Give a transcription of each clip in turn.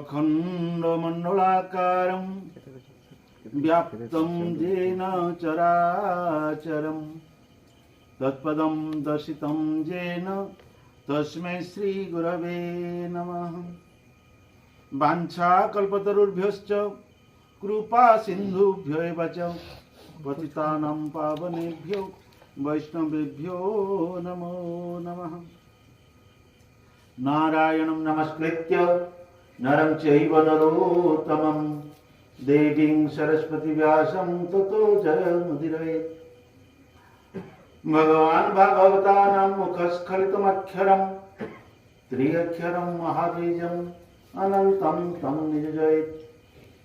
अखण्डमण्डलाकारं व्याप्तं येन चराचरं तत्पदं दर्शितं येन तस्मै श्रीगुरवे नमः। वाञ्छाकल्पतरुभ्यश्च कृपा सिन्धुभ्यो एव च पतितानां पावनेभ्यो वैष्णवेभ्यो नमो नमः। नारायणं नमस्कृत्य नरं चैव नरोत्तमं देवीं सरस्वती व्यासं ततो जयमुदीरयेत्। भगवान् भागवतानां मुखस्खलितमक्षरं त्र्यक्षरं महाबीजम् अनन्तं तं निजयेत्।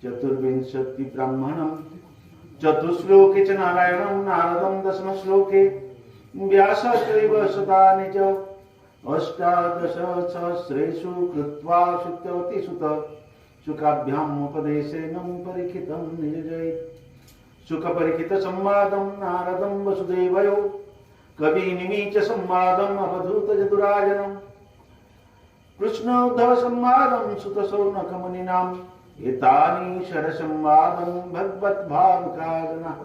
चतुर्विंशति ब्राह्मणं चतुश्लोके च नारायणं नारदं दशमश्लोके व्यासश्चैव शतानि च अष्टादश सहस्रेषु कृत्वा शुद्धवती सुत शुकाभ्याम् उपदेशेन परीक्षितं निजयेत्। शुकपरीक्षित संवादं नारदं वसुदेवयो कविनिमीच संवादम् अवधूत जदुराजनम् कृष्ण उद्धव संवादं सुत शौनकमुनिनाम् एतानि शरसंवादं भगवद्भावुकागणः।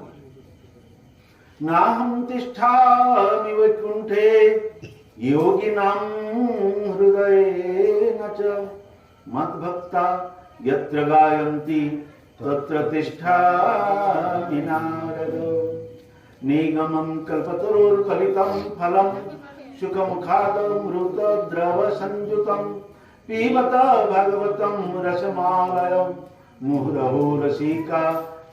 नाहं तिष्ठामि वैकुण्ठे योगिनां हृदयेन च मद्भक्ता यत्र गायन्ति तत्र तिष्ठामि नारद। निगमं कल्पतरोर्कलितं फलं शुकमुखादमृतद्रवसंयुतं पिबत भगवतं रसमालयं मुहुरहो रसिका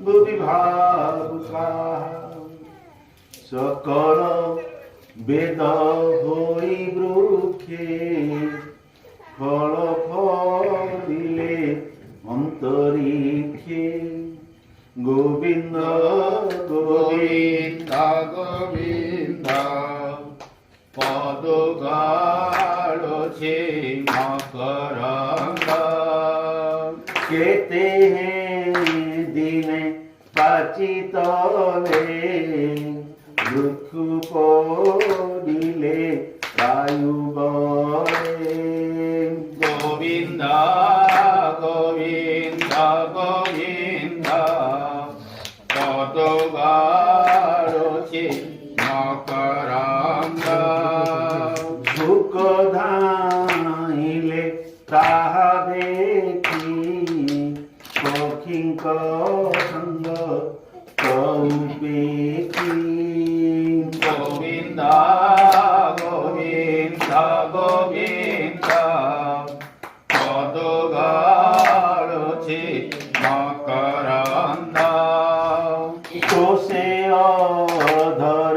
भुवि भावुकाः। सकल वेद होई वृक्षे फल फलिले अंतरिक्षे गोविंद गोविंद गोविंद पद गाळोछे मकरंद। केते दिने पाचितले दुख पड़िले वायु बले। गोविंद गोविंद गोविंद पद गाळोछे मकरंद। भूक धाइले ताहा देखी पक्षीक संग कौपेकी। गोविंद गोविंद गोविंद पद गाळोछे मकरंद। कोसे अधर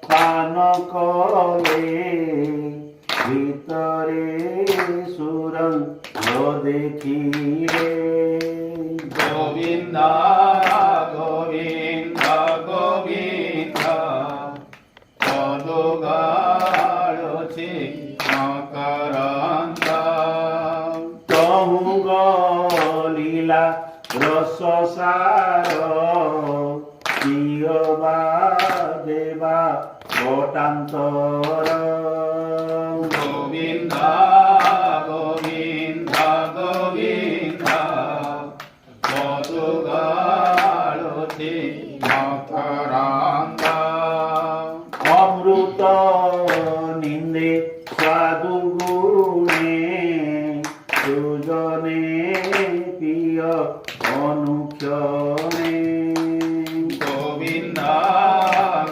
पान कले भितरे सुरंग देखिले। गोविंद गोविंद गोविंद पद गाळोछे मकरंद। तहु गलिला रससार पियबा देवा कोटान्तर। गोविंद गोविंद गोविंद पद गाळोछे मकरंद। अमृत निंदे साधु गुणे सुजने पिय अनुक्षणे। गोविंद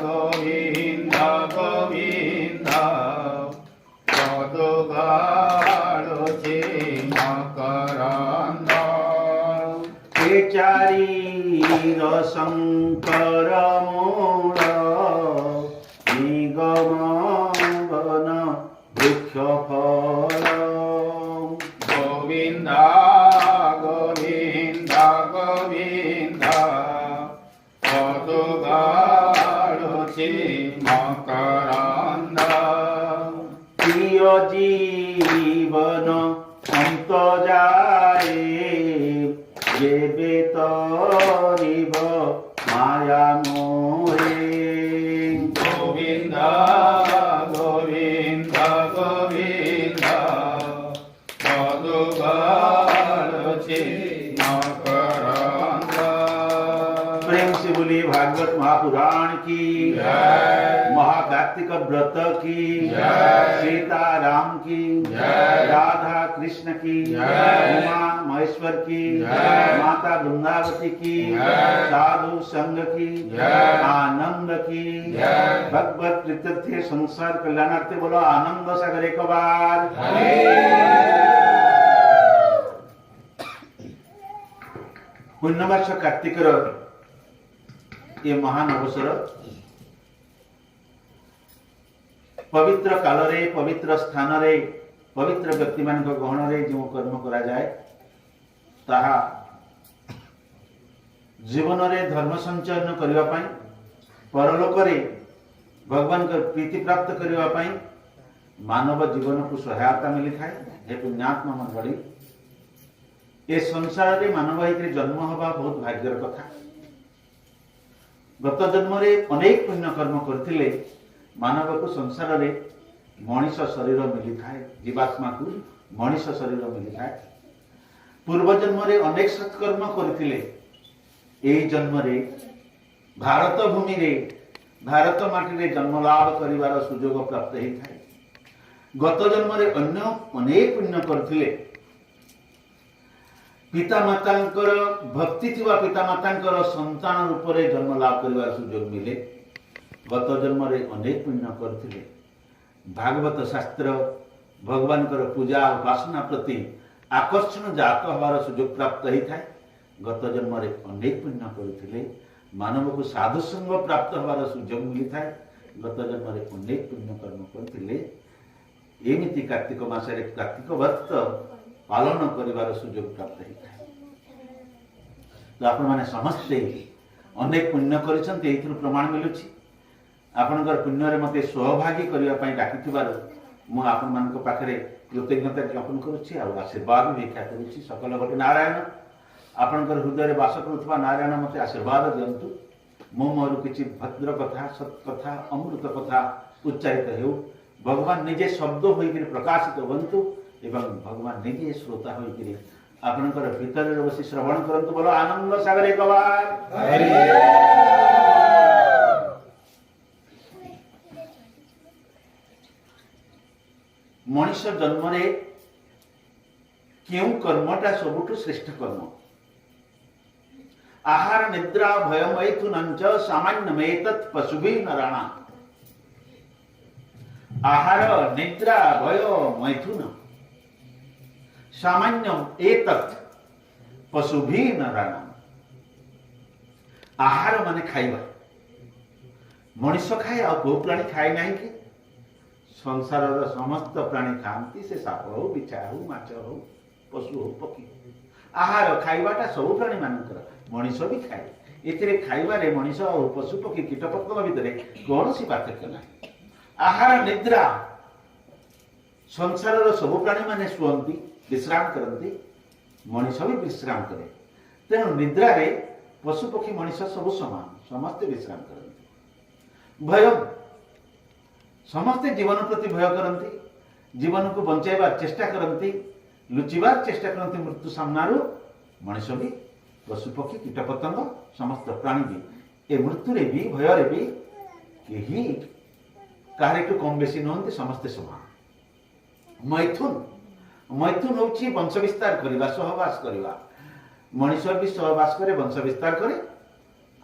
गोविंद गोविंद पद गाळोछे मकरंद। हे चारी शंकर मूल निगम वन वृक्ष फल। गोविंद गोविंद गोविंद पद गाळोछे मकरंद। प्रिय जीवन अंत जाए जेबे तरिब माया मोहे। गोविंद गोविंद गोविंद पद भागवत महापुराण की जय। महाकार्तिक व्रत की जय। सीताराम की जय। राधा कृष्ण की जय। उमा महेश्वर की जय। माता वृंदावती की जय। साधु संघ की जय। आनंद की जय। भगवत कृत्य संसार कल्याणार्थे बोलो आनंद सागर एक बार। पुण्य वर्ष कार्तिकर ये महान अवसर पवित्र काल रे पवित्र स्थान रे पवित्र व्यक्ति मान गहन रे जो कर्म करा जाए ताहा जीवन रे धर्म संचयन करने पाई परलोक रे भगवान का प्रीति प्राप्त करने पाई मानव जीवन को सहायता मिली थाए हे पुण्यात्मा मंडली ए संसार रे मानव होकर जन्म हवा बहुत भाग्यर कथा गत जन्म रे अनेक पुण्य कर्म करथिले मानव को संसार रे मनीष शरीर मिली थाए जीवात्मा को मनीष शरीर मिली थाए पूर्व जन्म रे अनेक सत्कर्म करथिले एही जन्म रे भारत भूमि रे भारत माटी रे जन्म लाभ करिवार सुयोग प्राप्त हेई थाए गत जन्म रे अन्य अनेक पुण्य करथिले पिता मातांकर भक्ति थिवा पिता मातांकर संतान रूप रे जन्म लाभ करिवार सुयोग मिले गत जन्म रे अनेक पुण्य करथिले भागवत शास्त्र भगवान कर पूजा उपासना प्रति आकर्षण जात हवार सुयोग प्राप्त हेई थाए गत जन्म रे अनेक पुण्य करथिले मानव को साधु संग प्राप्त हवार सुयोग मिली थाए गत जन्म रे अनेक पुण्य कर्म करथिले एमिति कार्तिक मास रे कार्तिक व्रत पालन करिवार सुयोग प्राप्त हेई थाए तो आपण माने समस्ते अनेक पुण्य करिसंते एथुर प्रमाण मिलुछि आपनकर पुण्य रे मते सहभागी करिवा पई डाकिथिबार मु आपण मानक पाखरे कृतज्ञता ज्ञापन करुछि आ आशीर्वाद भिक्षा करुछि सकल गोटे नारायण आपनकर हृदय रे वास करुथबा नारायण मते आशीर्वाद दियंतु मो मोर किछि भद्र कथा सत कथा अमृत कथा उच्चारित हेउ भगवान निजे शब्द होइकरी प्रकाशित होवंतु एवं भगवान निजे श्रोता होइकरी आपनकर भीतर रे बसी श्रवण करंतु बोलो आनंद सागर एक बार हरि मनुष्य जन्म रे क्यों कर्मटा सबुठु श्रेष्ठ कर्म आहार निद्रा भय मैथुनंच सामान्यमेतत् पशुभि नराणा आहार निद्रा भय मैथुन सामान्य एतत् पशुभि नराणा आहार माने खाइबा मनुष्य खाए आ को प्राणी खाए नहीं कि संसार समस्त प्राणी खाती से साप हो बिछा हो माछ हो पशु हो पक्षी आहार खाइबाटा सब प्राणी मानकर मनीष भी खाए एथिरे खाइबारे मनीष और पशु पक्षी कीटपतंग भितर कौनसी पार्थक्य नहीं आहार निद्रा संसार सब प्राणी माने शुअंती विश्राम करती मनीष भी विश्राम करे तेणु निद्रा रे पशु पक्षी मनीष सब समान समस्ते विश्राम करती भय समस्ते जीवन प्रति भय करती जीवन को बंचाइबार चेष्टा करती लुचिबार चेष्टा करती मृत्यु सामनारू मनुष्य भी पशु पक्षी कीटपतंग समस्त प्राणी भी ए मृत्यु रे भी भय रे भी केही कारेटु कम बेसी नहंती समस्ते समान मैथुन मैथुन होची वंश विस्तार करबा सहवास करबा मनुष्य भी सहवास करे वंश विस्तार करे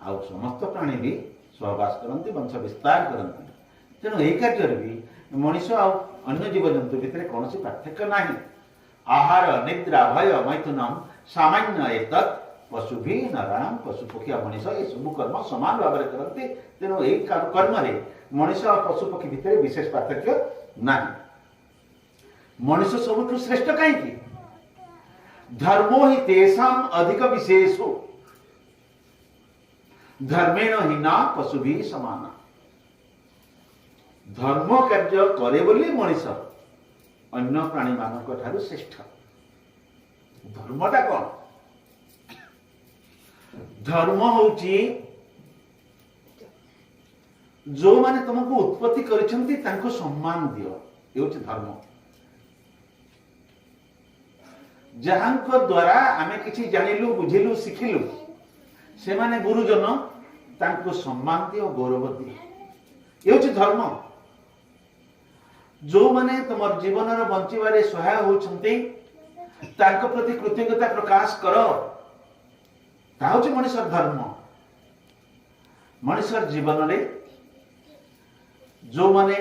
आ समस्त प्राणी भी सहवास करती वंश विस्तार करती तेणु यही कार्य भी मनुष्य अन्य जीव जंतु भितर कौन पार्थक्य नहीं आहार निद्रा भय मैथुनम सामान्य एतत् पशु भी नारायण पशु पक्षी मनुष्य ये सब कर्म समान भाव में करते तेणु यही कर्म रे मनुष्य और पशु पक्षी भितर विशेष पार्थक्य नहीं मनुष्य सबुठ श्रेष्ठ कहीं धर्मो ही तेषाम अधिक विशेषो धर्मेण हीना पशु भी समाना धर्म कार्य करे बोली मनीष अन्य प्राणी मानक ठारू श्रेष्ठ धर्मटा कौन धर्म होची जो माने तुमको उत्पत्ति करिसंती तांको सम्मान दियो ये होची धर्म जहांको द्वारा आमे किछि जानिलु बुझिलु सिखिलु से माने गुरुजन तांको सम्मान दियो गौरव दियो ये हूँ धर्म जो माने तुम जीवन बंचारे सहाय होती प्रति कृतज्ञता प्रकाश कर मनुष्य धर्म मनुष्य जीवन में जो माने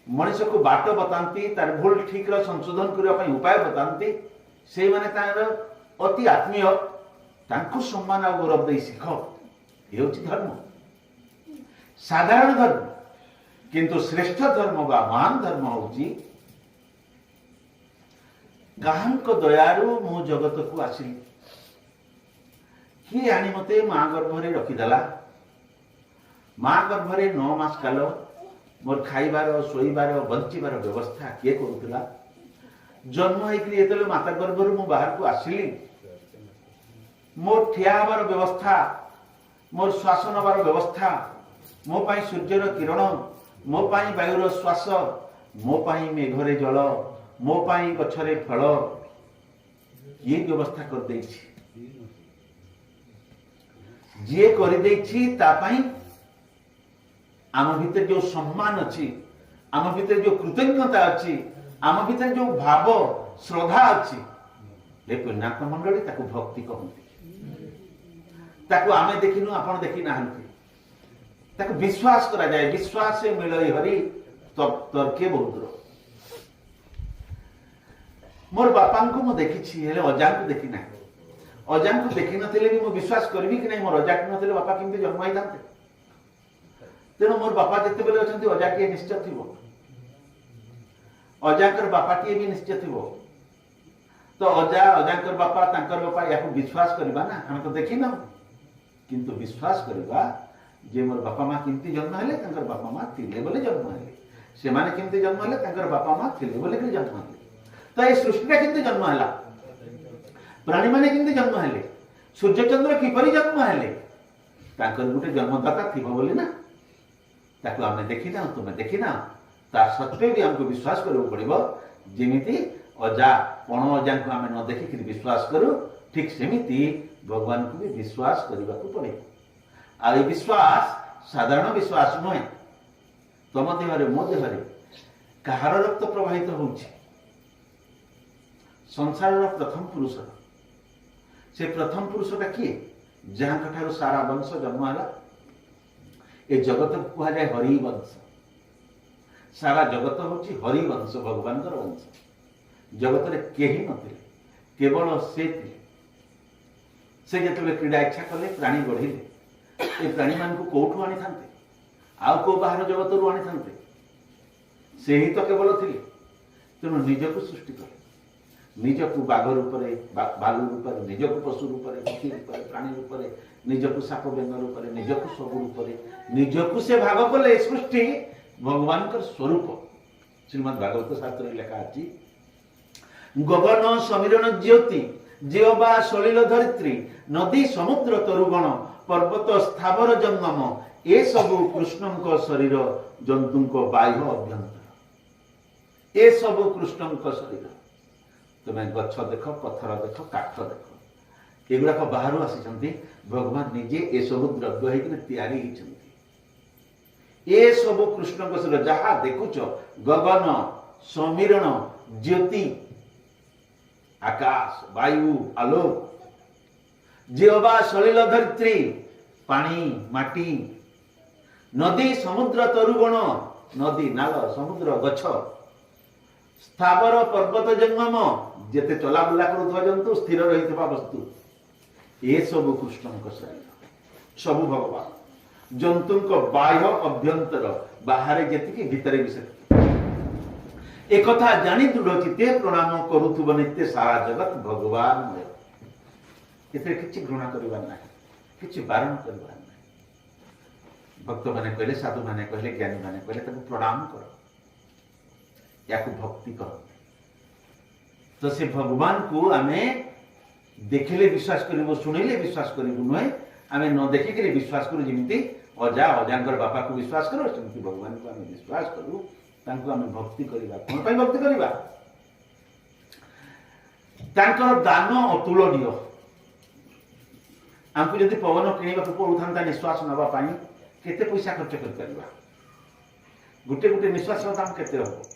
मनुष्य को बाट बताती तार भूल ठीक संशोधन करने उपाय बताती से माने तार अति आत्मीय तांको सम्मान और गौरव दे शिख ये हूँ धर्म साधारण धर्म किंतु श्रेष्ठ धर्म बा महान धर्म होची गाहक दयारु मो जगत को आसिली किए आनी मते माँ गर्भरे रखीदेला माँ गर्भरे 9 मास काल मोर खाइबार शोइबार बंचिबार व्यवस्था किए करुला जन्म होइकरी जेतले माता गर्भरु मु बाहर को आसिली मोर ठिया हबार व्यवस्था मोर श्वास नबार व्यवस्था मो पाई सूर्यर किरण मो पाई वायुर श्वास मो पाई मेघरे जल मो पाई गछरे फल ये व्यवस्था कर देछि जे कर देछि ता पाई आम भीतर जो सम्मान अच्छी आम भीतर जो कृतज्ञता अच्छी आम भीतर जो भाव श्रद्धा अच्छी ये पुण्यात्म मंडली ताकू भक्ति कहते ताकू आमे देखिनु आपण देखि नाहंती ताकू विश्वास करा जाए विश्वास से मिलई हरि तर्के बहुत मोर बापा को मु देखी हेले अजा को देखी ना अजा को देखी नथिले भी मु विश्वास करबी कि नहीं मोर अजा को नथिले बापा किंतु जन्म होई थांते तेणु मोर बापा जिते बेले अछंती अजा के निश्चय थिबो अजाकर बापा टी भी निश्चय थिबो तो अजा अजाकर बापा तांकर बापा याको विश्वास करबा ना हम तो देखी ना किंतु विश्वास करबा जे मोर बापा माँ किंती जन्म हेले तांकर बापा माँ थिले बोले जन्म हेले से माने किंती जन्म हेले तांकर बापा माँ थिले बोले कि जन्म हेले तो ये सृष्टि का किंती जन्म हला प्राणी माने किंती जन्म हेले सूर्य चंद्र किपरि जन्म हेले तांकर गुटे जन्मदाता थिबो बोले ना ताको आमे देखि ना तुमे देखि ना ता सत्वे भी हमको विश्वास करबो पड़िबो जेमिति अजा कोन अजा को आमे न देखि कि विश्वास करू ठीक सेमिति भगवान को भी विश्वास करबा को पड़े आ ये विश्वास साधारण विश्वास नय तम देहरे मो देहरे कहार रक्त प्रवाहित होउछि संसार प्रथम पुरुष से प्रथम पुरुषटा किए जहां ठार सारा वंश जन्म है ए जगत को कहा जाए हरिवंश सारा जगत हूँ हरिवंश भगवान वंश जगत रे केही नथिले केवल से जिते क्रीड़ा इच्छा कले प्राणी गढ़िले ए प्राणी मान को कौटू आनी थांते आउ को बाहर जगत रु आनी थांते से ही तो केवल थिले तेणु निजक सृष्टि कले निजक बाघ रूप भालू रूप निजक पशु रूप पक्षी रूप प्राणी रूप निजक साप बेंग रूप निजक सब रूप निजक से भाग कले सृष्टि भगवान स्वरूप श्रीमद भागवत शास्त्र लेखा अच्छी गगन समीरण ज्योति जेवा सलिल धरित्री नदी समुद्र तरुगण पर्वत स्थावर जंगम ए सबु कृष्ण शरीर जंतु बाह्य अभ्यंतर ए सबु कृष्ण शरीर तुम्हें गछ देख पत्थर देख काठ देख एगुड़ाक बाहर आसी भगवान निजे ए सब द्रव्य होती ए सब कृष्ण शरीर जहाँ देखुच गगन समीरण ज्योति आकाश वायु आलोक जेवा सलिल धरित्री पानी माटी नदी समुद्र तरुगण नदी नाल समुद्र गछ स्थावर पर्वत जंगम जेते चला बुला करुवा जंतु स्थिर रही वस्तु ये सब कृष्ण शरीर सब भगवान जंतु बाह्य अभ्यंतर बाहर जी भीतर भी से एक जानी दृढ़ चित्ते प्रणाम करुथुब नित्य सारा जगत भगवान कि घृणा करवार ना कि बारण करवार ना भक्त मैंने कहले साधु मैंने कहले ज्ञानी मैंने कहले प्रणाम कर या भक्ति कर तो से भगवान को आमे देखिले विश्वास करू शुणिले विश्वास करू नुहे आमे न देखिक विश्वास करू जमी अजा अजांकर बापा को विश्वास करो सेमती भगवान को आमे विश्वास करू तांको आमे भक्ति करिबा कोन पई भक्ति करिबा तांकर दान अतुलनीय आमको जदि पवन किणवा पड़ुता निश्वास नापी केते पैसा खर्च कर गोटे गोटे निश्वास दाम केते हम